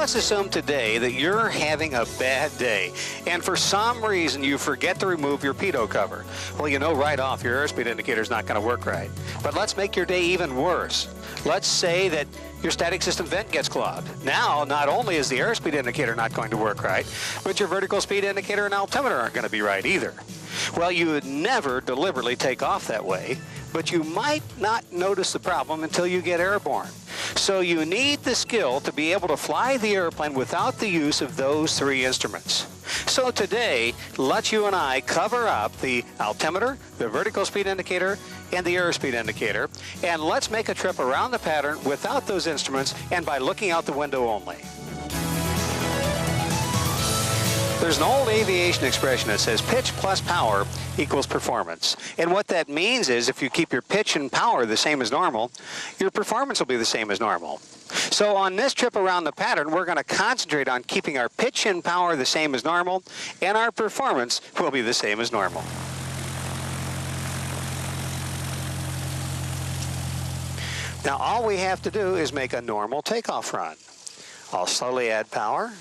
let's assume today that you're having a bad day, and for some reason you forget to remove your pitot cover. Well, you know right off your airspeed indicator is not going to work right. But let's make your day even worse. Let's say that your static system vent gets clogged. Now, not only is the airspeed indicator not going to work right, but your vertical speed indicator and altimeter aren't going to be right either. Well, you would never deliberately take off that way, but you might not notice the problem until you get airborne. So you need the skill to be able to fly the airplane without the use of those three instruments. So today, let's you and I cover up the altimeter, the vertical speed indicator, and the airspeed indicator, and let's make a trip around the pattern without those instruments and by looking out the window only. There's an old aviation expression that says pitch plus power equals performance. And what that means is if you keep your pitch and power the same as normal, your performance will be the same as normal. So on this trip around the pattern, we're going to concentrate on keeping our pitch and power the same as normal, and our performance will be the same as normal. Now all we have to do is make a normal takeoff run. I'll slowly add power.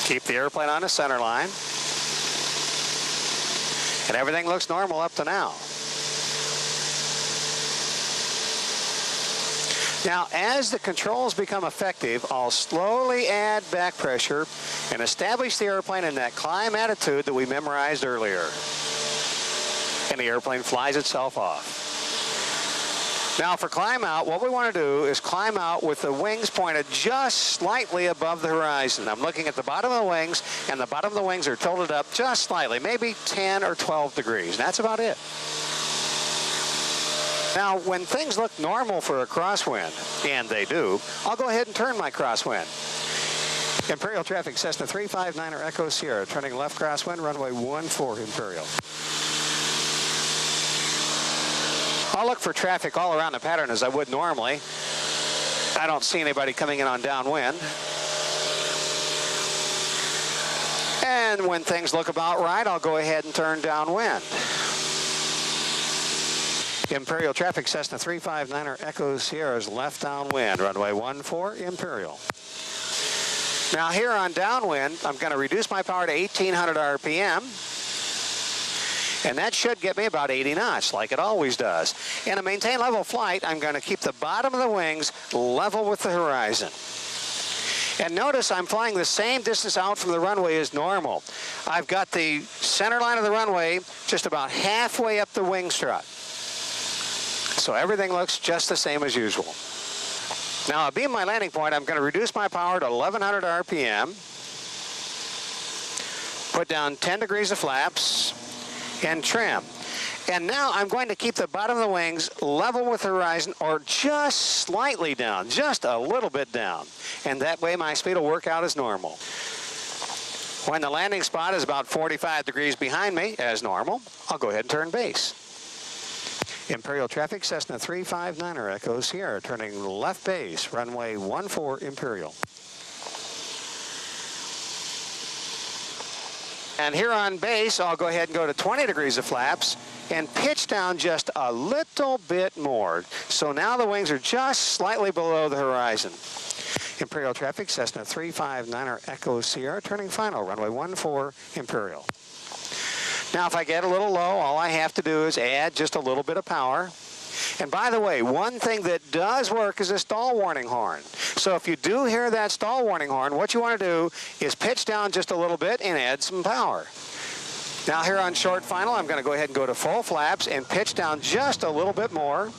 Keep the airplane on the center line. And everything looks normal up to now. Now, as the controls become effective, I'll slowly add back pressure and establish the airplane in that climb attitude that we memorized earlier. And the airplane flies itself off. Now for climb out, what we want to do is climb out with the wings pointed just slightly above the horizon. I'm looking at the bottom of the wings, and the bottom of the wings are tilted up just slightly, maybe 10 or 12 degrees. That's about it. Now, when things look normal for a crosswind, and they do, I'll go ahead and turn my crosswind. Imperial traffic, Cessna 359er Echo Sierra, turning left crosswind, runway 14 Imperial. I'll look for traffic all around the pattern as I would normally. I don't see anybody coming in on downwind. And when things look about right, I'll go ahead and turn downwind. Imperial traffic, Cessna 359er Echo Sierra's left downwind, runway 14 Imperial. Now here on downwind, I'm going to reduce my power to 1800 RPM. And that should get me about 80 knots, like it always does. And to maintain level flight, I'm going to keep the bottom of the wings level with the horizon. And notice I'm flying the same distance out from the runway as normal. I've got the center line of the runway just about halfway up the wing strut. So everything looks just the same as usual. Now, I'll beam my landing point. I'm going to reduce my power to 1100 RPM. Put down 10 degrees of flaps. And trim. And now I'm going to keep the bottom of the wings level with the horizon or just slightly down, just a little bit down. And that way my speed will work out as normal. When the landing spot is about 45 degrees behind me, as normal, I'll go ahead and turn base. Imperial traffic, Cessna 359er Echo Sierra, turning left base, runway 14 Imperial. And here on base, I'll go ahead and go to 20 degrees of flaps and pitch down just a little bit more. So now the wings are just slightly below the horizon. Imperial traffic, Cessna 359er Echo Sierra, turning final, runway 14 Imperial. Now if I get a little low, all I have to do is add just a little bit of power. And by the way, one thing that does work is a stall warning horn. So if you do hear that stall warning horn, what you want to do is pitch down just a little bit and add some power. Now here on short final, I'm going to go ahead and go to full flaps and pitch down just a little bit more.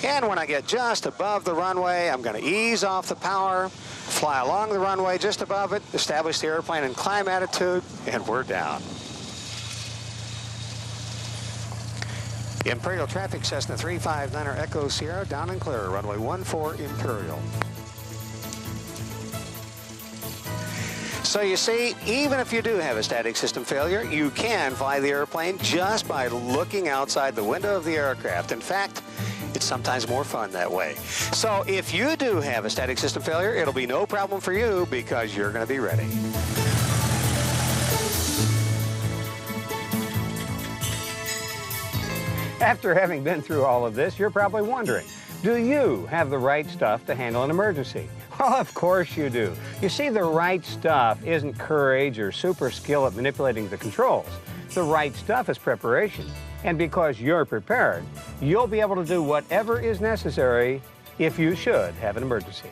And when I get just above the runway, I'm going to ease off the power, fly along the runway just above it, establish the airplane in climb attitude, and we're down. Imperial traffic, Cessna 359er Echo Sierra, down and clear, runway 14 Imperial. So you see, even if you do have a static system failure, you can fly the airplane just by looking outside the window of the aircraft. In fact, it's sometimes more fun that way. So if you do have a static system failure, it'll be no problem for you because you're going to be ready. After having been through all of this, you're probably wondering, Do you have the right stuff to handle an emergency? Well, of course you do. You see, the right stuff isn't courage or super skill at manipulating the controls. The right stuff is preparation. And because you're prepared, you'll be able to do whatever is necessary if you should have an emergency.